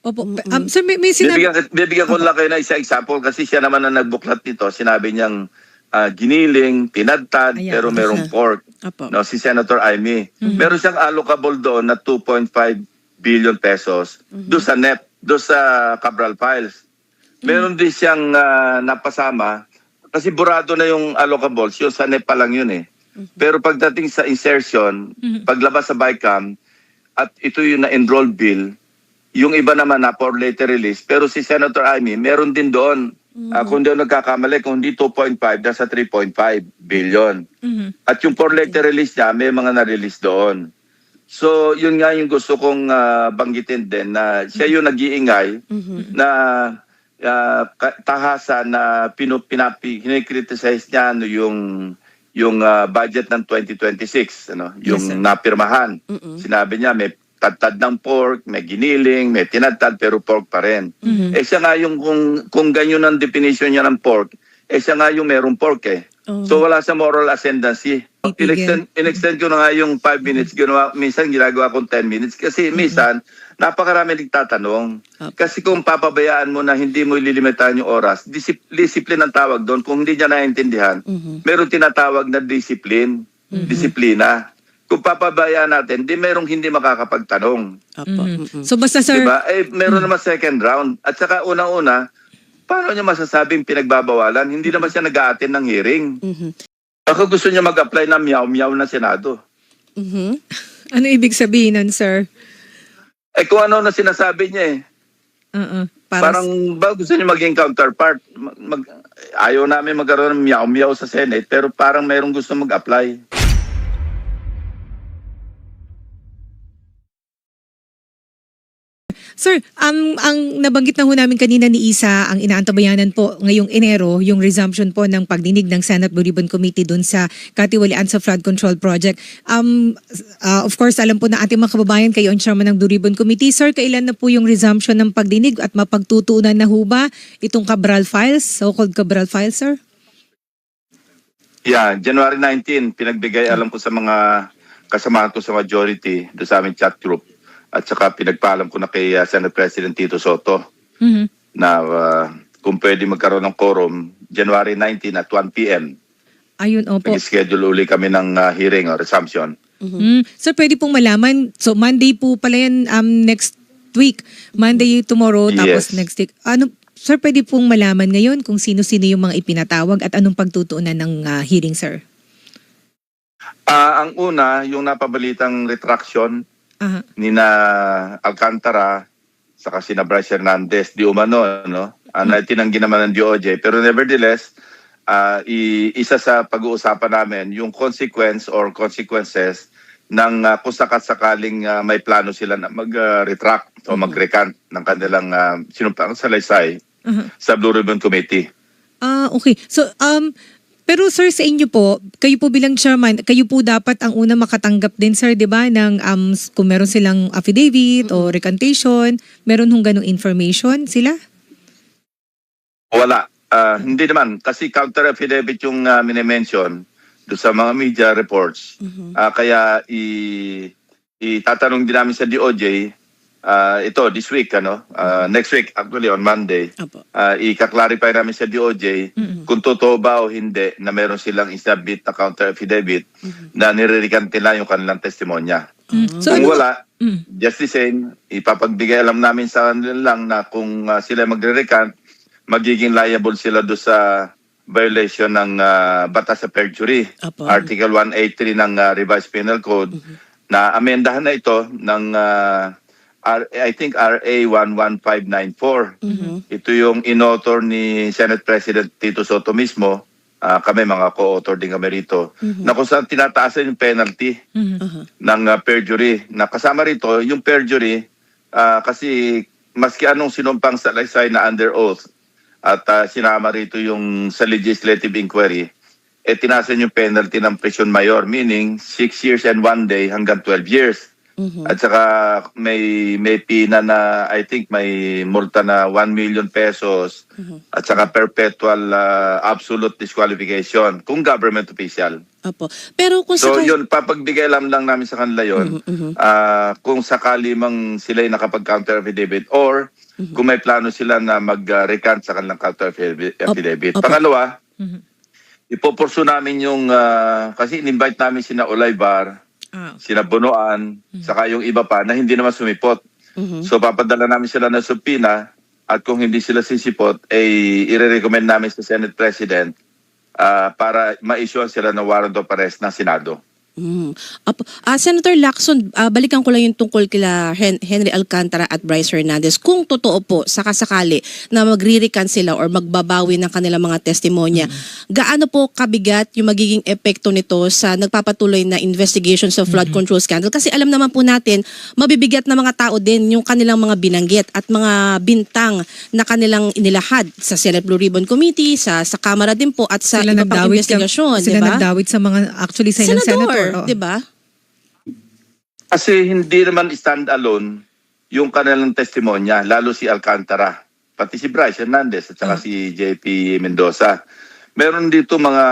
Opo. Sir, may sinabi... Bibigyan ko lang kayo na isa example kasi siya naman ang nagbuklat nito. Sinabi niyang giniling, tinadtad, Ayan. pero merong pork. Apo. No, si Senator Amy. Meron siyang allocable doon na 2.5 billion pesos doon sa NEP, doon sa Cabral Files. Meron din siyang napasama kasi burado na yung allocables, yung sa NEP pa lang yun eh. Pero pagdating sa insertion, paglabas sa BICAM, at ito yung na-enroll bill, yung iba naman na for later release, pero si Senator Amy, meron din doon. Kung di ako nagkakamali, kung hindi 2.5, nasa 3.5 billion. At yung for later release niya, may mga na-release doon. So, yun nga yung gusto kong banggitin din, na siya yung nag-iingay na tahasan na kinikriticize niya yung budget ng 2026, yung napirmahan. Sinabi niya may tadtad ng pork, may giniling, may tinadtad pero pork pa rin. Eh siya nga yung kung ganyan ang definition niya ng pork, eh siya nga yung merong pork eh. So wala sa moral ascendancy. In-extend ko na nga yung 5 minutes, minsan ginagawa kong 10 minutes kasi minsan napakarami nagtatanong. Kasi kung papabayaan mo na hindi mo ililimitahan yung oras, discipline ang tawag doon. Kung hindi niya naiintindihan, meron tinatawag na disiplina. Kung papabayaan natin, merong hindi makakapagtanong. So basta sir... Diba? Eh, meron naman second round. At saka unang-una, paano niya masasabing pinagbabawalan? Hindi naman siya nag-a-attend ng hearing. Baka gusto niya mag-apply na miyaw-miyaw na Senado. Ano ibig sabihin nun, sir? Eh kung ano na sinasabi niya eh. Parang ba gusto niya maging counterpart. Ayaw namin magkaroon ng miyaw-miyaw sa Senate pero parang mayroong gusto mag-apply. Sir, ang nabanggit na ho namin kanina ni Isa, ang inaantabayanan po ngayong Enero, yung resumption po ng pagdinig ng Senate Blue Ribbon Committee dun sa katiwalian sa Flood Control Project. Of course, alam po na ating mga kababayan, kayo ang chairman ng Blue Ribbon Committee. Sir, kailan na po yung resumption ng pagdinig at mapagtutuunan na ho ba itong Cabral Files, so-called Cabral Files, sir? Yeah, January 19, pinagbigay alam ko sa mga kasamahan ko sa majority doon sa aming chat group. At saka pinagpaalam ko na kay Senate President Tito Soto na kung pwede magkaroon ng quorum January 19 at 1 p.m. Ayun, opo. Nag-schedule uli kami ng hearing or resumption. Sir, pwede pong malaman, so Monday po pala yan next week. Monday tomorrow, tapos next week. Sir, pwede pong malaman ngayon kung sino-sino yung mga ipinatawag at anong pagtutuunan ng hearing, sir? Ang una, yung napabalitang retraction nina Alcantara saka sina Bryce Hernandez di umano tinanggi naman ng DOJ pero nevertheless isa sa pag-uusapan namin yung consequences ng kung sakaling may plano sila na mag-retract o mag-recant ng kanilang sinumpang salaysay sa Blue Ribbon Committee. Okay. So pero sir, sa inyo po, kayo po bilang chairman, kayo po dapat ang una makatanggap din, sir, di ba, ng kung meron silang affidavit o recantation, meron hong ganong information sila? Wala. Hindi naman. Kasi counter affidavit yung minimension doon sa mga media reports. Kaya itatanong din namin sa DOJ, ito, this week, next week, actually on Monday, ika-clarify namin sa DOJ kung totoo ba o hindi na meron silang isabit na counter affidavit na nire-recant nila yung kanilang testimonya. Kung wala, just the same, ipapagbigay alam namin sa kanila lang na kung sila magre-recant, magiging liable sila doon sa violation ng batas sa perjury. Article 183 ng Revised Penal Code na amendahan na ito ng I think RA 11594. Ito yung in-author ni Senate President Tito Soto mismo. Kami mga co-author din kami rito. Na kung saan tinataasan yung penalty ng perjury. Na kasama rito yung perjury kasi maski anong sinumpang salaysay na under oath at sinama rito yung sa legislative inquiry, tinasan yung penalty ng prison mayor, meaning 6 years and 1 day hanggang 12 years. At saka may pina na I think may multa na 1 million pesos at saka perpetual absolute disqualification kung government official. Opo. Pero kung So sakali... yun, papagbigay lang namin sa kanila yun kung sakali mang sila ay nakapag-counter affidavit or kung may plano sila na mag-recant sa kanilang counter affidavit. Opo. Pangalawa, ipopurso namin yung, kasi in-invite namin sina Olaybar, sina Bonoan, saka yung iba pa na hindi naman sumipot. So papadala namin sila ng subpoena at kung hindi sila sisipot, ay i-recommend namin sa Senate President para ma-issue sila ng warrant of arrest ng Senado. Senator Lacson, balikan ko lang yung tungkol kila Henry Alcantara at Bryce Hernandez. Kung totoo po, sakasakali na magre-recant sila or magbabawi ng kanilang mga testimonya, gaano po kabigat yung magiging epekto nito sa nagpapatuloy na investigation sa flood control scandal? Kasi alam naman po natin, mabibigat na mga tao din yung kanilang mga binanggit at mga bintang na kanilang inilahad sa Senate Blue Ribbon Committee, sa Kamara din po at sa iba pang investigasyon. Sila diba? nagdawit sa mga, actually sa ilang senator. Di ba? Kasi hindi naman stand-alone yung kanilang testimonya, lalo si Alcantara, pati si Bryce Hernandez at saka si JP Mendoza. Meron dito mga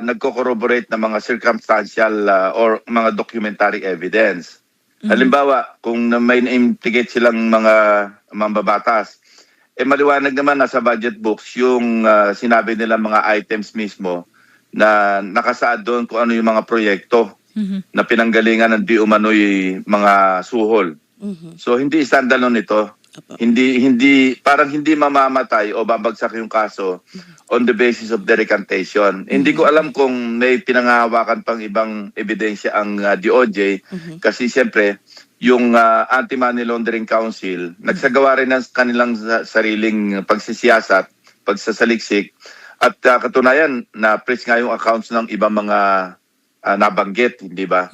nagko-corroborate na mga circumstantial or mga documentary evidence. Halimbawa, kung may na-implicate silang mga mambabatas, maliwanag naman nasa budget books yung sinabi nila mga items mismo na nakasaad doon kung ano yung mga proyekto na pinanggalingan ng di umano'y mga suhol. So hindi standalone ito. Hindi parang hindi mamamatay o babagsak yung kaso on the basis of the recantation. Hindi ko alam kung may pinangahawakan pang ibang ebidensya ang DOJ kasi siyempre yung Anti-Money Laundering Council nagsagawa rin ng kanilang sariling pagsisiyasat, pagsasaliksik. At katunayan, na-press nga yung accounts ng ibang mga nabanggit, hindi ba?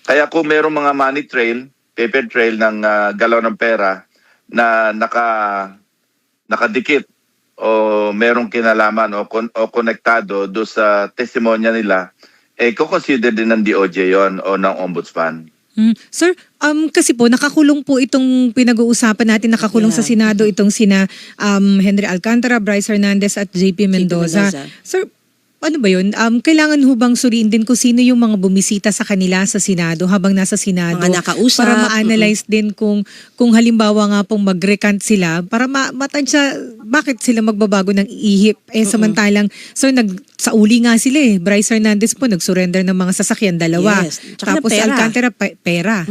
Kaya kung mayroong mga money trail, paper trail ng galaw ng pera na nakadikit o merong kinalaman o konektado do sa testimonya nila, kukonsider din ng DOJ yon o ng Ombudsman. Sir, kasi po nakakulong po itong pinag-uusapan natin, nakakulong sa Senado itong sina Henry Alcantara, Bryce Hernandez at JP Mendoza. Sir, ano ba yun? Kailangan hubang suriin din kung sino yung mga bumisita sa kanila sa Senado habang nasa Senado. Mga nakausap. Para ma-analyze din kung halimbawa nga pong mag-recant sila, para matansya bakit sila magbabago ng ihip. Samantalang, so sauli nga sila Bryce Hernandez po nag-surrender ng mga sasakyan, dalawa. Yes. Tapos pera. Alcantara, pera.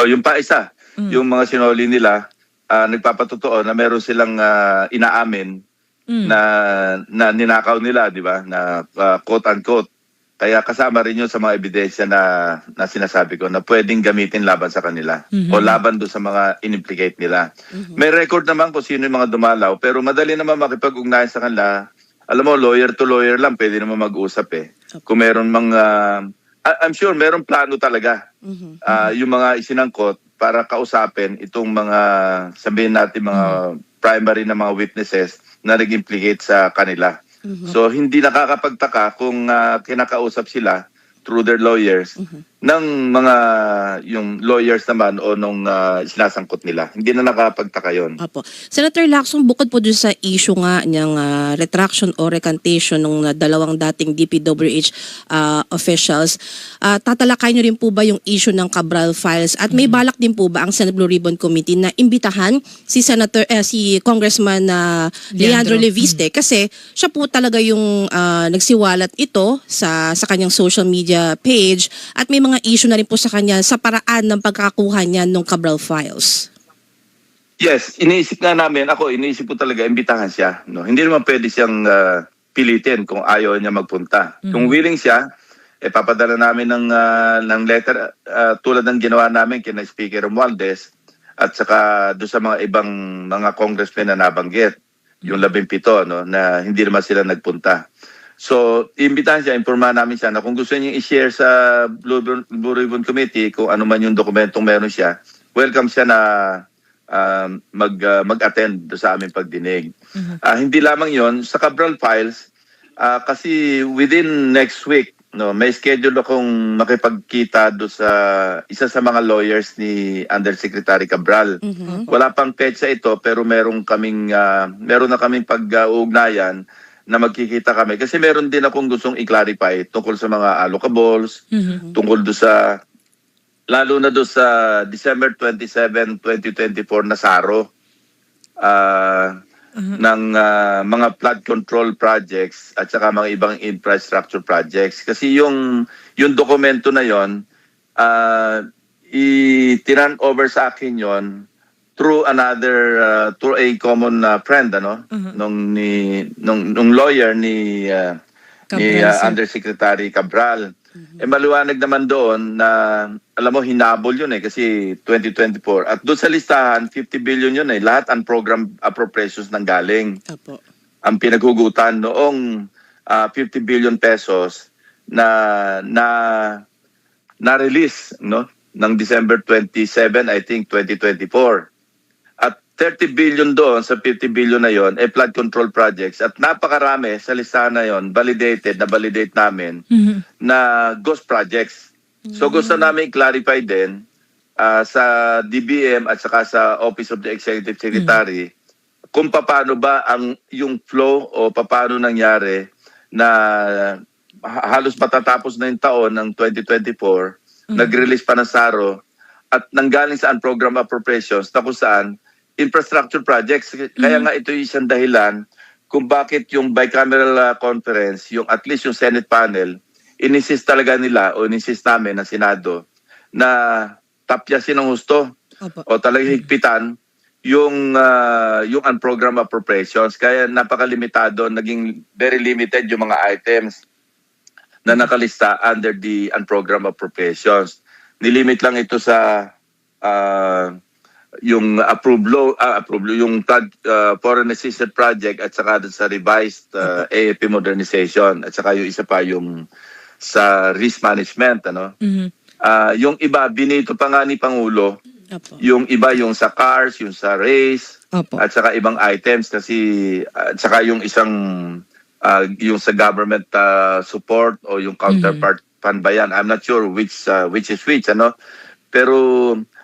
Yung pa isa, yung mga sinoli nila, nagpapatotoo na meron silang inaamin na ninakaw nila, di ba? Na quote-unquote. Kaya kasama rin yun sa mga ebidensya na sinasabi ko na pwedeng gamitin laban sa kanila o laban doon sa mga in-implicate nila. May record naman kung sino yung mga dumalaw pero madali naman makipag-ugnayan sa kanila. Alam mo, lawyer to lawyer lang, pwede naman mag-usap Kung meron mga, I'm sure meron plano talaga yung mga isinangkot para kausapin itong mga, sabihin natin mga primary na mga witnesses na nag-implicate sa kanila. So hindi nakakapagtaka kung kinakausap sila through their lawyers ng mga yung lawyers naman o nung sinasangkot nila. Hindi na nakakapagtaka yun. Apo. Senator Lacson, bukod po dun sa issue nga niyang retraction o recantation ng dalawang dating DPWH officials, tatalakay niyo rin po ba yung issue ng Cabral Files at may balak din po ba ang Senate Blue Ribbon Committee na imbitahan si Congressman Leandro Leviste kasi siya po talaga yung nagsiwalat ito sa kanyang social media page at may mga issue na rin po sa kanya sa paraan ng pagkakakuha niya ng Cabral Files. Yes, iniisip nga namin, iniisip ko talaga, imbitahan siya. No? Hindi naman pwede siyang pilitin kung ayaw niya magpunta. Kung willing siya, papadala namin ng letter tulad ng ginawa namin kina Speaker Romualdez at saka doon sa mga ibang mga congressmen na nabanggit, yung 17, no, na hindi naman sila nagpunta. So, imbitahan siya, impormahan namin siya na kung gusto niya i-share sa Blue Ribbon Committee kung ano man yung dokumentong meron siya, welcome siya na mag-attend sa aming pagdinig. Hindi lamang yon sa Cabral Files, kasi within next week, no, may schedule akong makipagkita do sa isa sa mga lawyers ni Undersecretary Cabral. Wala pang petsa ito pero meron na kaming pag-ugnayan na magkikita kami kasi meron din akong gustong i-clarify tungkol sa mga allocables, tungkol do sa lalo na do sa December 27, 2024 na SARO ng mga flood control projects at saka mga ibang infrastructure projects. Kasi yung dokumento na yon i-turn over sa akin yon through through a common friend nung lawyer ni Cabral, sir. Undersecretary Cabral. Maliwanag naman doon na alam mo hinabol yun kasi 2024 at doon sa listahan 50 billion yun lahat ang program appropriations nang galing. Apo. Ang pinaghugutan noong 50 billion pesos na release ng December 27 I think 2024. At 30 billion doon sa 50 billion na yon flood control projects at napakarami sa listahan na yon validate namin na ghost projects. So gusto namin i-clarify din sa DBM at saka sa Office of the Executive Secretary kung paano ba yung flow o paano nangyari na halos matatapos na yung taon ng 2024, nag-release pa ng SARO at nanggaling sa program appropriations na kung saan infrastructure projects. Kaya nga ito yung isang dahilan kung bakit yung bicameral conference, yung at least yung Senate panel, ininsist talaga nila o ininsist namin ng Senado na tapyasin ng husto o talagang higpitan yung unprogrammed appropriations. Kaya napakalimitado, naging very limited yung mga items na nakalista under the unprogrammed appropriations. Nilimit lang ito sa yung yung foreign assistance project at saka sa revised AFP modernization at saka yung isa pa yung sa risk management yung iba binito pa nga ni Pangulo. Apo. Yung iba yung sa cars, yung sa race at saka ibang items kasi at saka yung isang yung sa government support o yung counterpart fund ba yan? I'm not sure which is which pero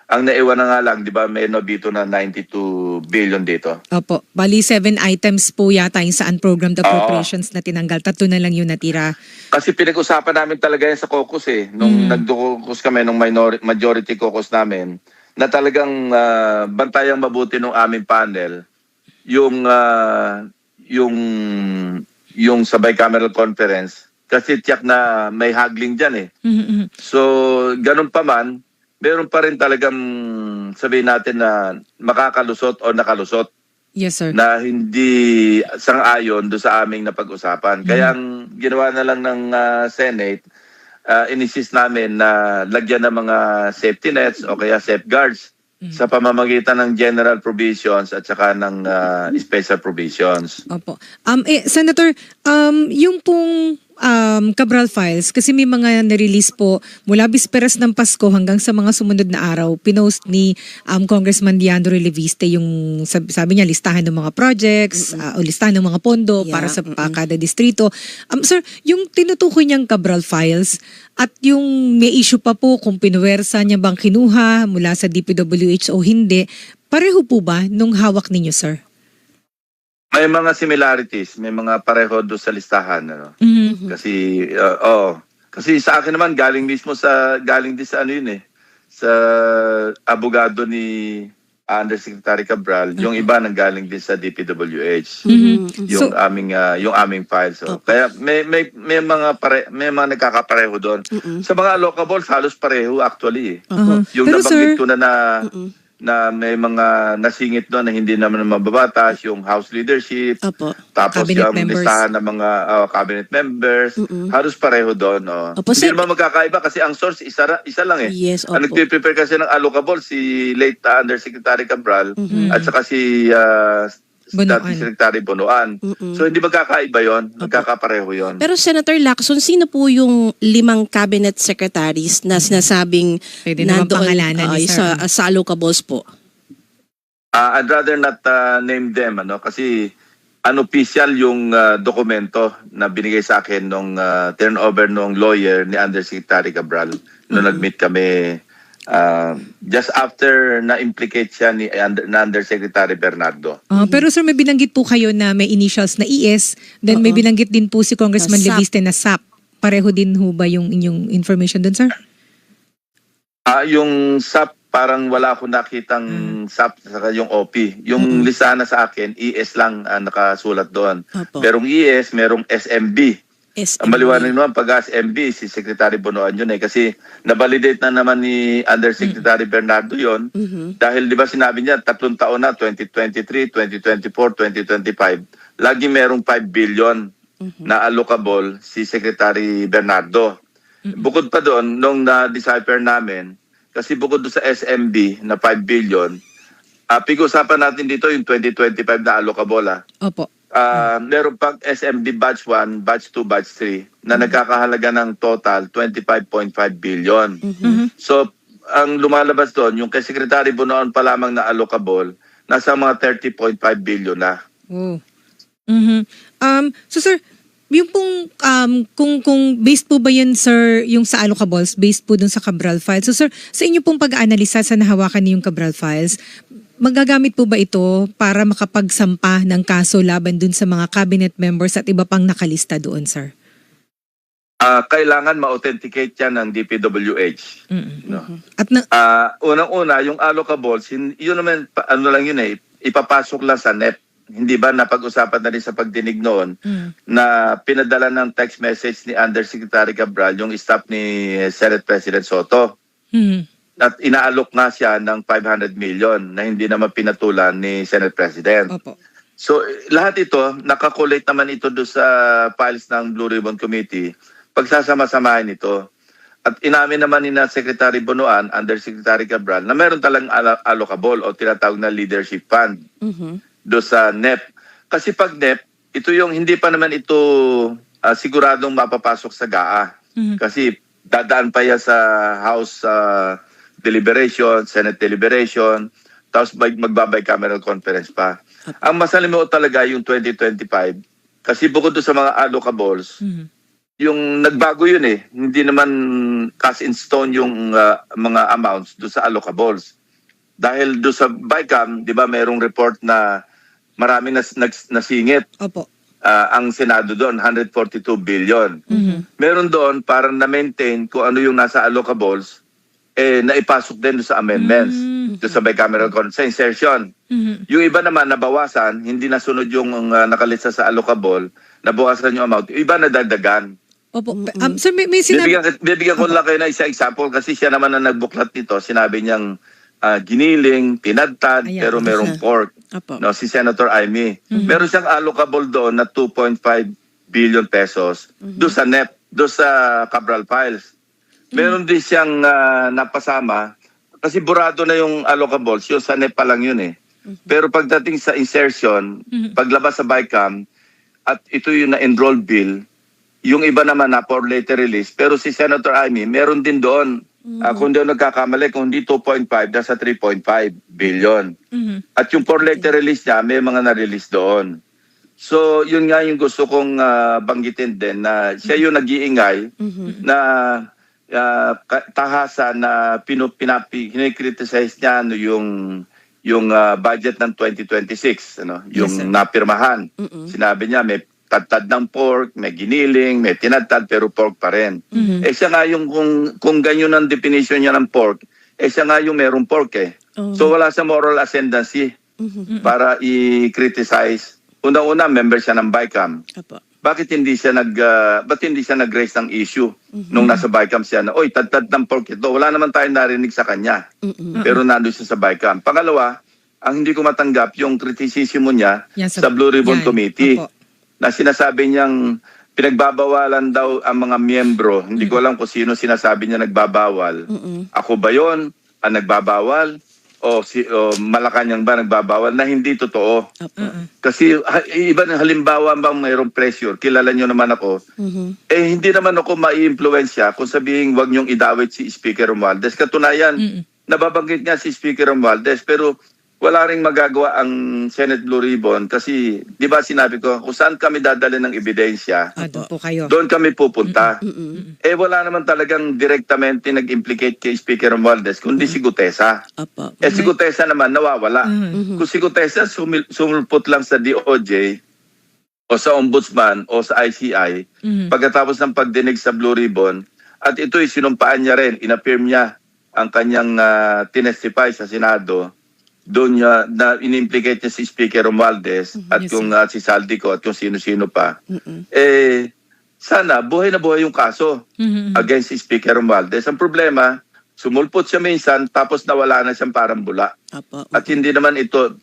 ang naiwan na nga lang, di ba, may dito na 92 billion dito. Opo. Bali, 7 items po yata yung sa unprogrammed appropriations na tinanggal. 3 na lang yung natira. Kasi pinag-usapan namin talaga yan sa caucus Nung nag-caucus kami, nung majority caucus namin, na talagang bantayang mabuti ng aming panel, yung sa bicameral conference, kasi tiyak na may haggling dyan So, ganun pa man, meron pa rin talagang sabihin natin na makakalusot o nakalusot. Yes, sir. Na hindi sang-ayon do sa aming napag-usapan. Kaya ang ginawa na lang ng Senate, inisist namin na lagyan ng mga safety nets o kaya safeguards sa pamamagitan ng general provisions at saka ng special provisions. Opo. Senator, yung pong Cabral files, kasi may mga na-release po mula bisperas ng Pasko hanggang sa mga sumunod na araw, pinost ni Congressman Leandro Leviste yung sabi niya listahan ng mga projects o listahan ng mga pondo para sa kada distrito. Sir, yung tinutukoy niyang Cabral files at yung may issue pa po kung pinuwersa niya bang kinuha mula sa DPWH o hindi, pareho po ba nung hawak ninyo, sir? May mga similarities, may mga pareho doon sa listahan Kasi kasi sa akin naman galing din sa sa abogado ni Undersecretary Cabral, yung iba nang galing din sa DPWH. Yung aming files. Kaya may mga nagkakapareho doon. Sa mga allocables halos pareho actually. Yung Pero nabanggit sir, ko na may mga nasingit doon na hindi naman mababatas, yung House leadership, tapos cabinet yung members. listahan ng mga cabinet members, halos pareho doon. Hindi naman magkakaiba kasi ang source isa lang Yes, Ang nagpe-prepare kasi ng allocable si late Undersecretary Cabral at saka si Bonoan. dating Secretary Bonoan. So hindi magkakaiba yon, magkakapareho yon. Pero Senator Lacson, sino po yung 5 cabinet secretaries na sinasabing Pwede naman pangalanan ni sir. sa allocables po? I'd rather not name them kasi unofficial yung dokumento na binigay sa akin nung turnover nung lawyer ni Undersecretary Cabral nung nag-meet kami just after na-implicate siya na Undersecretary Bernardo. Pero sir, may binanggit po kayo na may initials na ES, then may binanggit din po si Congressman SAP. Leviste na SAP. Pareho din ho ba yung inyong information dun, sir? Yung SAP, parang wala akong nakitang SAP saka yung OP. Yung listahan na sa akin, ES lang nakasulat doon. Opo. Merong ES, merong SMB. Ang SMB. maliwanag naman pag SMB, si Secretary Bonoan yun kasi nabalidate na naman ni Undersecretary Bernardo yon dahil di ba sinabi niya 3 taon na, 2023, 2024, 2025, lagi merong 5 billion na allocable si Secretary Bernardo. Bukod pa doon, nung na-decipher namin, kasi bukod doon sa SMB na 5 billion, pag-usapan natin dito yung 2025 na allocable. Opo. Meron pang SMB Batch 1, Batch 2, Batch 3 na nagkakahalaga ng total 25.5 billion. So, ang lumalabas doon, yung kay Secretary Bonoan pa lamang na allocable, nasa mga 30.5 billion na. Oh. So sir, yung pong kung based po ba yun sir yung sa allocables based po dun sa Cabral files. So sir, sa inyo pong pag-aanalisa sa nahawakan niyong Cabral files, magagamit po ba ito para makapagsampa ng kaso laban dun sa mga cabinet members at iba pang nakalista doon, sir? Kailangan ma-authenticate yan ng DPWH. No? At na, Unang-una, yung allocables, yun naman, ano lang yun ipapasok lang sa NEP. Hindi ba napag-usapan na rin sa pagdinig noon na pinadala ng text message ni Undersecretary Cabral yung staff ni Senate President Soto. At inaalok nga siya ng 500 million na hindi naman pinatulan ni Senate President. Opo. So lahat ito, nakakolate naman ito doon sa files ng Blue Ribbon Committee. Pagsasama-samahin ito. At inamin naman ni Secretary Bonoan, Undersecretary Cabral, na meron talagang allocable o tinatawag na leadership fund doon sa NEP. Kasi pag NEP, ito yung hindi pa naman ito siguradong mapapasok sa GAA. Kasi dadaan pa yan sa House deliberation, Senate deliberation, tapos magbabay-cameral conference pa. Ang masalimuot talaga yung 2025 kasi bukod doon sa mga allocables, yung nagbago yun Hindi naman cast in stone yung mga amounts doon sa allocables. Dahil doon sa BICAM, di ba mayroong report na marami nasingit. Opo. Ang Senado doon, 142 billion. Meron doon para na-maintain kung ano yung nasa allocables, naipasok din sa amendments, doon sa bicameral sa insertion. Yung iba naman nabawasan, hindi nasunod yung nakalista sa allocable, nabawasan yung amount. Yung iba nadagdagan. Opo. Sir, may sinabi... Bibigyan ko lang kayo na isa example kasi siya naman na nagbuklat nito. Sinabi niyang giniling, pinadtad, pero merong pork. No, si Senator Amy. Meron siyang allocable doon na 2.5 billion pesos doon sa NEP, doon sa Cabral files. Meron din siyang napasama kasi burado na yung allocables, yung sa NEP pa lang yun Pero pagdating sa insertion, paglabas sa BICAM, at ito yung na-enroll bill, yung iba naman na for later release, pero si Senator Amy, meron din doon. Kung di ako nagkakamali, kung hindi 2.5, nasa 3.5 billion. At yung for later release niya, may mga na-release doon. So, yun nga yung gusto kong banggitin din na siya yung nag-iingay na tahasan na kinikriticize niya yung budget ng 2026, yung napirmahan. Sinabi niya may tad ng pork, may giniling, may tinadtad, pero pork pa rin. Siya nga yung, kung ganyan ang definition niya ng pork, siya nga yung merong pork So wala sa moral ascendancy para i-criticize. Una-una, member siya ng BICAM. Bakit hindi siya nag-raise ng issue nung nasa BICAM siya na, oy, tad ng pork ito. Wala naman tayong narinig sa kanya. Pero nandun siya sa BICAM. Pangalawa, ang hindi ko matanggap yung criticism niya sa Blue Ribbon Committee. Opo. Na sinasabi niyang pinagbabawalan daw ang mga miyembro. Hindi ko alam kung sino sinasabi niya nagbabawal. Ako ba yon ang nagbabawal? O Malacanang ba nagbabawal? Na hindi totoo. Kasi iba na halimbawa bang mayroong pressure, kilala niyo naman ako, hindi naman ako mai-influensya kung sabihin wag niyong idawit si Speaker Romualdez. Katunayan, nababanggit niya si Speaker Romualdez, pero wala ring magagawa ang Senate Blue Ribbon kasi, di ba sinabi ko, kung saan kami dadali ng ebidensya, Doon po kayo. doon kami pupunta. Eh wala naman talagang direktamente nag-implicate kay Speaker Romualdez, kundi si Gutesa. Apo. Eh si Gutesa naman nawawala. Kung si Gutesa sumulpot lang sa DOJ o sa Ombudsman o sa ICI, pagkatapos ng pagdinig sa Blue Ribbon, at ito'y sinumpaan niya rin, inaffirm niya ang kanyang tinestify sa Senado, doon niya na in-implicate niya si Speaker Romualdez at Yes, yung si Saldico at kung sino-sino pa. Eh, sana buhay na buhay yung kaso against si Speaker Romualdez. Ang problema, sumulpot siya minsan tapos nawala na siyang parang bula. Apo. At hindi naman ito,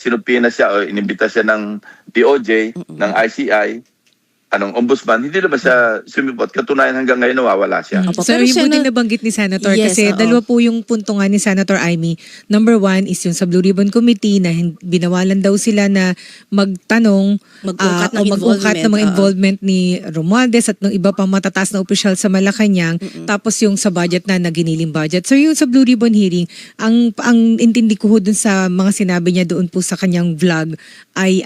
sinupina siya o inimbita siya ng DOJ, ng ICI, Ombudsman, hindi naman siya sumipot. Katunayan hanggang ngayon nawawala siya. Opo. Sir, Pero yung buti Sen- nabanggit ni Senator Yes, kasi oo. dalawa po yung punto nga ni Senator Amy. Number one is yung sa Blue Ribbon Committee na binawalan daw sila na magtanong Mag-ungkat ng o mag-ungkat ng mga involvement, involvement ni Romualdez at ng iba pang matataas na opisyal sa Malacanang. Tapos yung sa budget na naginiling budget. So yung sa Blue Ribbon hearing, ang intindi ko ho dun sa mga sinabi niya doon po sa kanyang vlog ay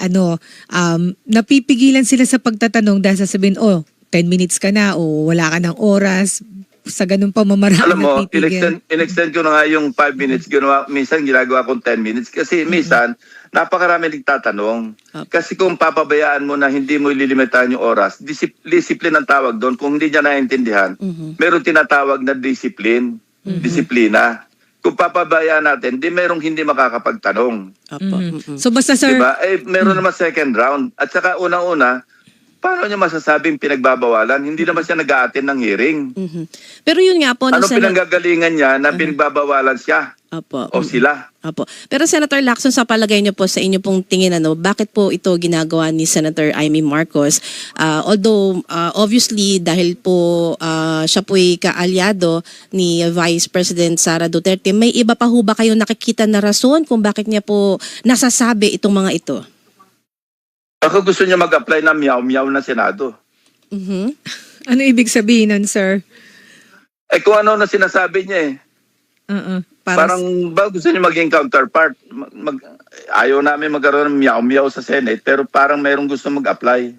napipigilan sila sa pagtatanong dahil sasabihin, 10 minutes ka na o wala ka ng oras. Sa ganun pa mamarami Alam mo, napipigil. in-extend ko na nga yung 5 minutes. Minsan ginagawa kong 10 minutes. Kasi minsan, napakarami nagtatanong. Kasi kung papabayaan mo na hindi mo ililimitahan yung oras, discipline ang tawag doon. Kung hindi niya naintindihan, meron tinatawag na disiplina. Kung papabayaan natin, merong hindi makakapagtanong. Apo. So basta sir, Diba? Eh, meron naman second round. At saka unang-una, paano niya masasabing pinagbabawalan? Hindi naman siya nag-a-attend ng hearing. Pero yun nga po, Ano Senator- pinanggagalingan niya na pinagbabawalan siya Apo. o sila? Apo. Pero Senator Lacson, sa palagay niyo po sa inyo pong tingin, bakit po ito ginagawa ni Senator Amy Marcos? Although, obviously, dahil po siya po'y kaalyado ni Vice President Sara Duterte, may iba pa ho ba kayong nakikita na rason kung bakit niya po nasasabi itong mga ito? Ako gusto niya mag-apply na miyaw-miyaw na Senado. ano ibig sabihin nun, sir? Eh kung ano na sinasabi niya eh. Parang Parang gusto niya maging counterpart. Ayaw namin magkaroon ng miyaw-miyaw sa Senate pero parang mayroong gusto mag-apply.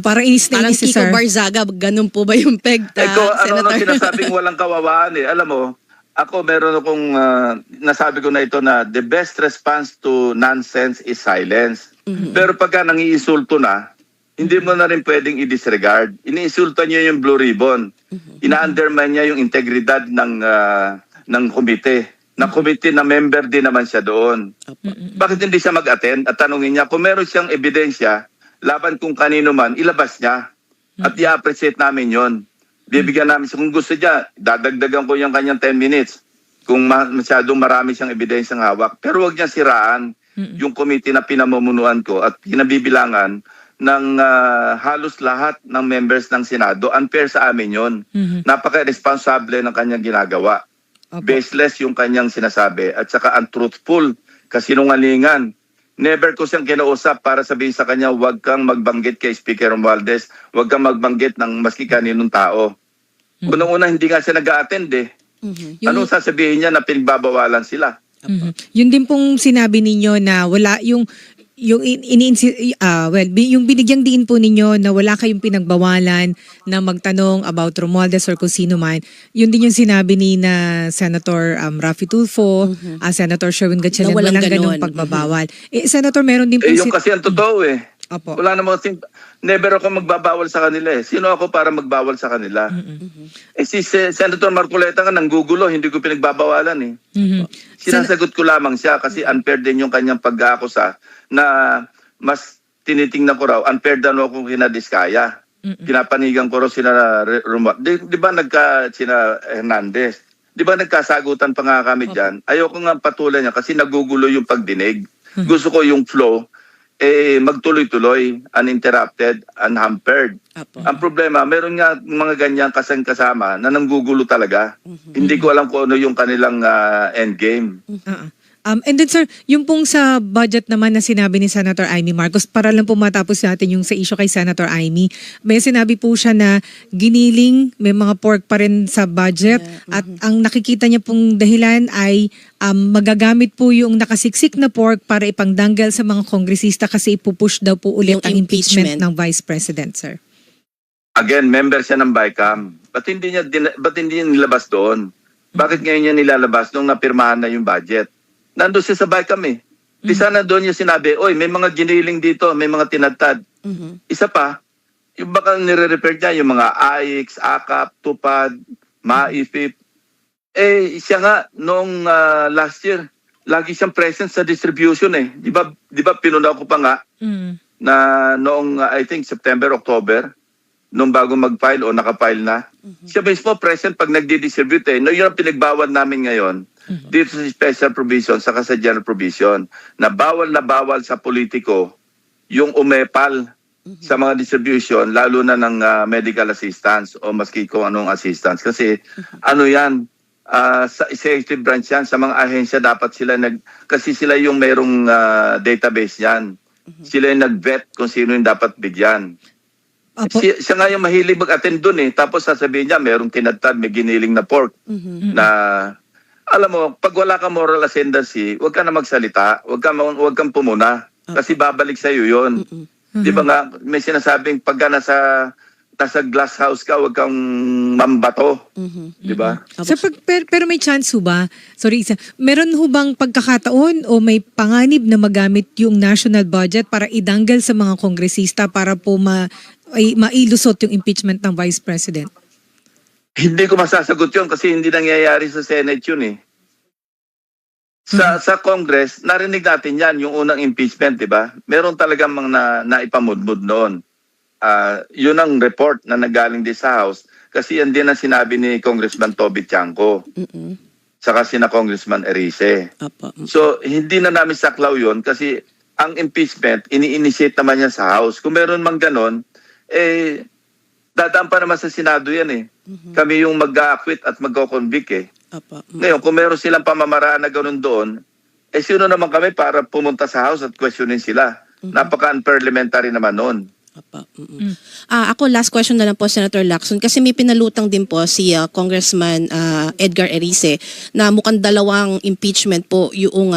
parang inis na Parang inis si Kiko sir. Barzaga, ganun po ba yung peg? Kung ano Senator? sinasabing walang kawawaan eh. Alam mo, ako meron akong nasabi ko na ito na the best response to nonsense is silence. Pero pagka nangiinsulto na, hindi mo na rin pwedeng i-disregard. Iniinsulto niya yung Blue Ribbon. Ina-undermine niya yung integridad ng komite. Ng komite na member din naman siya doon. Bakit hindi siya mag-attend at tanungin niya kung meron siyang ebidensya laban kung kanino man, ilabas niya. At i-appreciate namin yon. Bibigyan namin siya. Kung gusto niya, dadagdagan ko yung kanyang 10 minutes. Kung masyadong marami siyang ebidensyang hawak. Pero wag niya siraan yung committee na pinamumunuan ko at pinabibilangan ng halos lahat ng members ng Senado. Unfair sa amin yon. Napaka-responsable ng kanyang ginagawa. Baseless yung kanyang sinasabi at saka untruthful, kasinungalingan. Never ko siyang kinausap para sabihin sa kanya, huwag kang magbanggit kay Speaker Romualdez, huwag kang magbanggit ng maski kaninong tao. Unang-una, hindi nga siya nag-a-attend eh. Anong sasabihin niya na pinagbabawalan sila? Yun din pong sinabi ninyo na wala yung yung binigyang diin po ninyo na wala kayong pinagbawalan na magtanong about Romualdez or kung sino man. Yun din yung sinabi ni na Senator Raffy Tulfo, Senator Sherwin Gatchalian, Na walang walang ganong ganon. pagbabawal. Senator, meron din po Yung kasi ang totoo eh. Opo. Wala namang never ako magbabawal sa kanila eh. Sino ako para magbawal sa kanila? Si Senator Marcoleta nga nanggugulo, hindi ko pinagbabawalan eh. Sinasagot ko lamang siya kasi unfair din yung kanyang pag-aakusa na mas tinitingnan ko raw, unfair daw ako kinadiskaya. Pinapanigan ko raw sina Romualdez. Di ba sina Hernandez? Di ba nagkasagutan pa nga kami dyan? Ayoko nga patuloy niya kasi nagugulo yung pagdinig. Gusto ko yung flow magtuloy-tuloy, uninterrupted, unhampered. Ang problema, meron nga mga ganyan kasama na nanggugulo talaga. Hindi ko alam kung ano yung kanilang endgame. And then sir, yung pong sa budget naman na sinabi ni Senator Amy Marcos, para lang po matapos natin yung sa issue kay Senator Amy, may sinabi po siya na giniling, may mga pork pa rin sa budget at ang nakikita niya pong dahilan ay magagamit po yung nakasiksik na pork para ipangdanggal sa mga kongresista kasi ipupush daw po ulit Yung ang impeachment impeachment. ng Vice President, sir. Again, member siya ng BICAM. Ba't hindi niya nilabas doon? Bakit ngayon niya nilalabas nung napirmahan na yung budget? Nandun siya sa BICAM eh. Di sana doon niya sinabi, oy, may mga giniling dito, may mga tinatad. Isa pa, yung baka nire-refer niya, yung mga AIX, AKAP, TUPAD, MAIFIP. Siya nga, noong last year, lagi siyang present sa distribution eh. Di ba pinuna ko pa nga na noong, I think, September, October, nung bago mag-file o nakafile na, siya mismo present pag nagdi-distribute eh. No, yun ang pinagbawal namin ngayon dito sa special provision saka sa general provision na bawal sa politiko yung umepal sa mga distribution lalo na ng medical assistance o maski kung anong assistance. Kasi ano yan, sa executive branch yan, sa mga ahensya dapat sila kasi sila yung merong database yan. Sila yung nag-vet kung sino yung dapat bigyan. Opo. Siya nga yung mahilig mag-attend dun eh. Tapos sasabihin niya, merong tinatad, may giniling na pork. Na, alam mo, pag wala ka moral ascendancy, huwag ka na magsalita, huwag kang pumuna. Kasi babalik sa'yo yun. Di ba nga, may sinasabing pagka nasa glass house ka, huwag kang mambato. Di ba? Sir, pero may chance ho ba? Sorry, isa. Meron ho bang pagkakataon o may panganib na magamit yung national budget para idanggal sa mga kongresista para po mailusot yung impeachment ng Vice President? Hindi ko masasagot yun kasi hindi nangyayari sa Senate yun eh. Sa Congress, narinig natin yan, yung unang impeachment, di ba? Meron talagang mga naipamudmud noon. Yun ang report na nagaling din sa House kasi yan din ang sinabi ni Congressman Toby Tiangco saka sina Congressman Erice. So, hindi na namin saklaw yun kasi ang impeachment, ini-initiate naman yan sa House. Kung meron mang ganon, dadaan pa naman sa Senado yan eh. Kami yung mag-acquit at mag-convict eh. Ngayon, kung meron silang pamamaraan na gano'n doon, sino naman kami para pumunta sa House at questionin sila? Napaka-unparliamentary naman noon. Ako, last question na lang po, Senator Lacson, kasi may pinalutang din po si Congressman Edgar Erice na mukhang dalawang impeachment po yung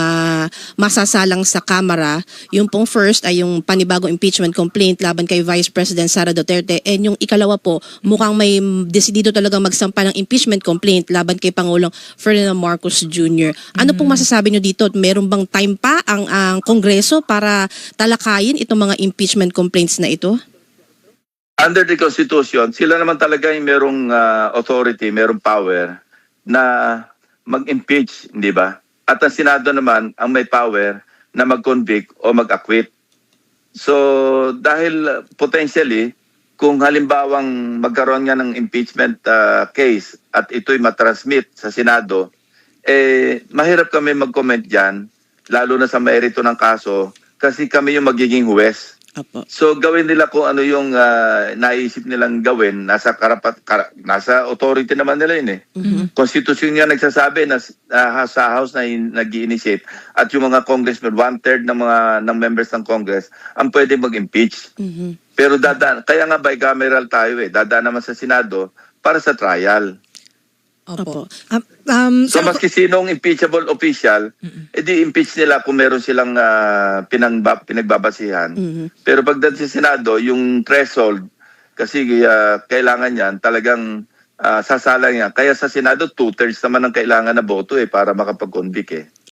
masasalang sa Kamara. Yung pong first ay yung panibagong impeachment complaint laban kay Vice President Sara Duterte, and yung ikalawa po, mukhang may desidido talagang magsampa ng impeachment complaint laban kay Pangulong Ferdinand Marcos Jr. Ano pong masasabi nyo dito? Meron bang time pa ang Kongreso para talakayin itong mga impeachment complaints na ito? Under the Constitution, sila naman talaga yung merong authority, merong power na mag-impeach, di ba? At ang Senado naman ang may power na mag-convict o mag-acquit. So, dahil potentially, kung halimbawang magkaroon nga ng impeachment case at ito'y matransmit sa Senado, mahirap kami mag-comment dyan, lalo na sa merito ng kaso, kasi kami yung magiging huwes. So gawin nila kung ano yung naisip nilang gawin, nasa nasa authority naman nila yun eh. Constitution nga nagsasabi na sa House na nag-i-initiate at yung mga congressmen, 1/3 ng members ng Congress ang pwede mag-impeach. Pero kaya nga bicameral tayo eh, dadaan naman sa Senado para sa trial. Opo. So maski sinong impeachable official, edi impeach nila kung meron silang pinagbabasihan. Pero pagdating sa Senado, yung threshold, kasi kailangan yan, talagang sasalang yan. Kaya sa Senado, 2/3 naman ang kailangan na boto para makapag-convict eh.